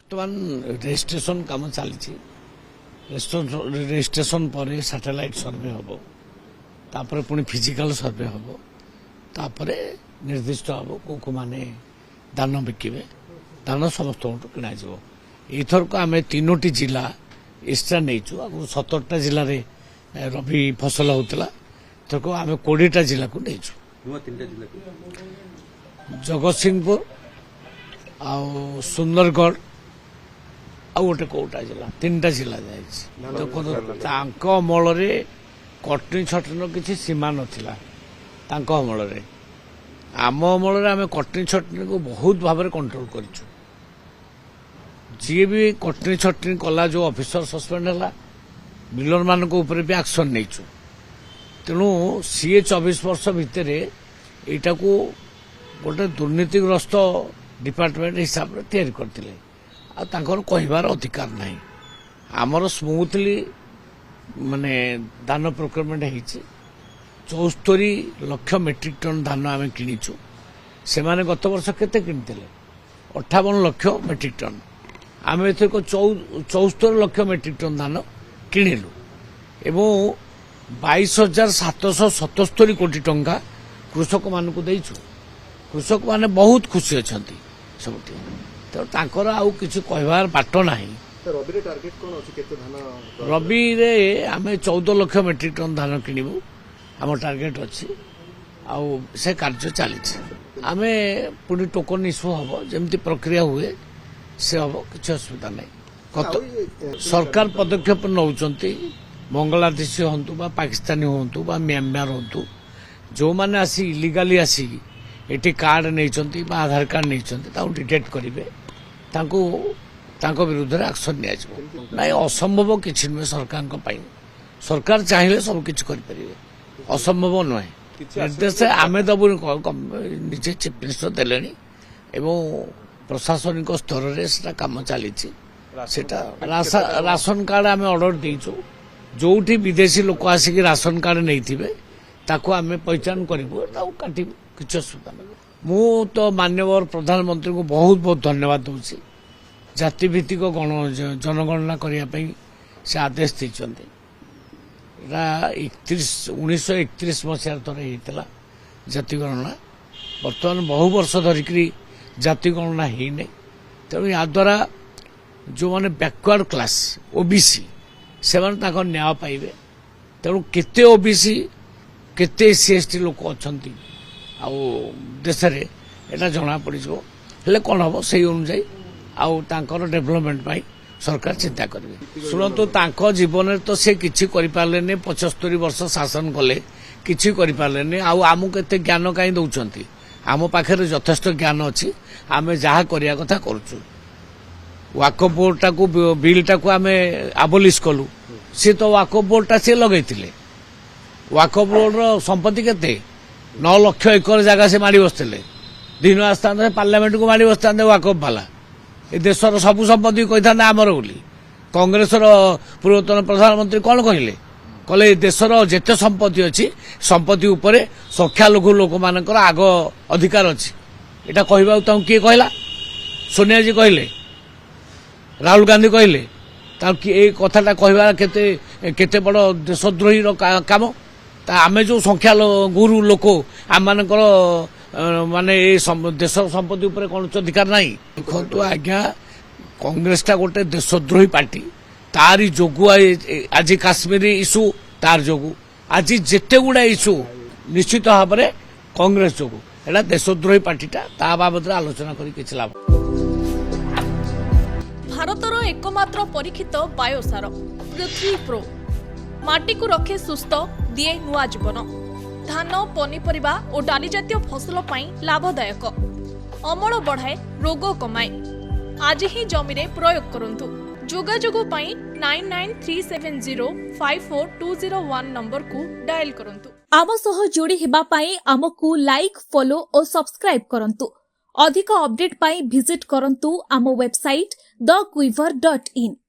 बर्तमान रेजिस्ट्रेशन काम चली रेजिस्ट्रेशन पर सैटेलाइट सर्वे हम तापर पुणी फिजिकल सर्वे हम तापर निर्दिष्ट हम को माने धान बिकिबे धान समस्त किणा एथर को आम 3टी जिला एक्सट्रा नहीं आगु 17टा जिले में रबी फसल होता एथर को आम 20टा जिला को नहीं जगतसिंहपुर आ सुंदरगढ़ आ गोटे कौटा जिला 3टा जिला जाए अमल कटनी छटनी किसी सीमा नाला अमल आम अमल आम कटनी छटनी को बहुत भाव कंट्रोल करूँ जी भी कटनी छटनी कला जो ऑफिसर सस्पेंड है मिलर मान भी एक्शन नहीं तेणु सी 24 वर्ष भितर यहाँ को गोटे दुर्नीतिग्रस्त डिपार्टमेंट हिसाब से तैयारी करते कहबार अधिकार ना आमर स्मूथली माने धान प्रोक्योरमेंट हो 74 लाख मेट्रिक टन धान आम किणीचु से गत वर्ष केते किणिते 58 लाख मेट्रिक टन आम एथर को 74 लाख मेट्रिक टन धान किणिलु एवं 22,777 कोटी टंका कृषक मान को देइछु कृषक माने बहुत खुशी अच्छा सब तो आउ किसी कहबार बाट ना रबी रे आम 14 लाख मेट्रिक टन धान किणु आम टार्गेट अच्छी आउ से कार्य चली आम पुणी टोकन इश्यू हम जमी प्रक्रिया हुए से हम किसी असुविधा नहीं सरकार पदक्षेप नौकरी बांग्लादेशी हूँ पाकिस्तानी हूँ म्यांमार हूँ जो मैंने आसी इलिगाली आसी एटी कार्ड नहीं आधार कार्ड नहीं डिटेक्ट करेंगे विरुद्ध एक्शन ना असंभव किसी नुहे सरकार सरकार चाहिए सब किसी करें असंभव नुहे निर्देश आम दबु निजे चीफ मिनिस्टर देले प्रशासनिक स्तर में कम चली राशन कार्ड आम ऑर्डर देचु जो विदेशी लोक आसिक राशन कार्ड नहीं ताको आम पहचान करूँ काटू किसी असुविधा नहीं मु तो माननीय प्रधानमंत्री को बहुत बहुत धन्यवाद दूसरी जातिभित्तिक जनगणना करने से आदेश देते 1931 मसीह थर होता जातिगणना बर्तमान बहु वर्ष धरिक जातिगणना ही नहीं तेणु या द्वारा जो मैंने बैकवर्ड क्लास ओबीसी से न्याय पाइबे तेणु केते ओबीसी केते एससी एसटी लोक अच्छा देश में यहाँ जना पड़ कौन हम से अनुजाई आउर डेभलपमेंट पाई सरकार चिंता करेंगे शुणु तांको जीवन तो से किसी करें 75 वर्ष शासन कले किसी करें आम के ज्ञान कहीं दौरान आम पाखे यथेष्ट ज्ञान अच्छी आम जहाँ करने कथा करुचु वाकफ बोर्ड टाक बिल टाक आम आबोलिश कलु सी तो वाकफ बोर्ड टा सी लगे वाकफ बोर्ड संपत्ति केते 9 लाख एकर जगह से माड़ी बसते दिन आसता पार्लियामेंट को माड़ी बसता वाकफ वाला ए देशर सबू संपत्ति कही था आमर बोली कांग्रेस पूर्वतन प्रधानमंत्री कौन कहले कहले देशर जेते संपत्ति अच्छी संपत्ति उपरे संख्यालघु लोक मान आग अधिकार अच्छी यहाँ कहवा किए कहला सोनिया जी कहले राहुल गांधी कहले कथाटा कहवा केते बड़ देशद्रोही काम आमे जो संख्यालघु लोक आम मानकर माने देश संपत्ति उपरे कौन अधिकार नहीं देखो आज्ञा कांग्रेस टा गोटे देशद्रोही पार्टी तारी जोगु आज काश्मीर इश्यू तार जोगु आज जेते गुड़ा इश्यू निश्चित भाव में कांग्रेस जोगु एटा देशद्रोही पार्टीटा ता बाबद आलोचना करी लाभ भारतर एकमात्र परीक्षित बायोसार पृथ्वी प्रो माटी को रखे सुस्थ दिए नुआ जीवन धान पनीपरिबा और डाली जातीय फसल लाभदायक अमल बढ़ाए रोग कमाए आज ही जमी प्रयोग करंतु जोगाजोग 9937054201 नंबर को डायल करंतु आम सह जोड़ी हेबा पाई आमको लाइक फॉलो और सब्सक्राइब करंतु अधिक अपडेट पाई विजिट करंतु आम वेबसाइट thequiver.in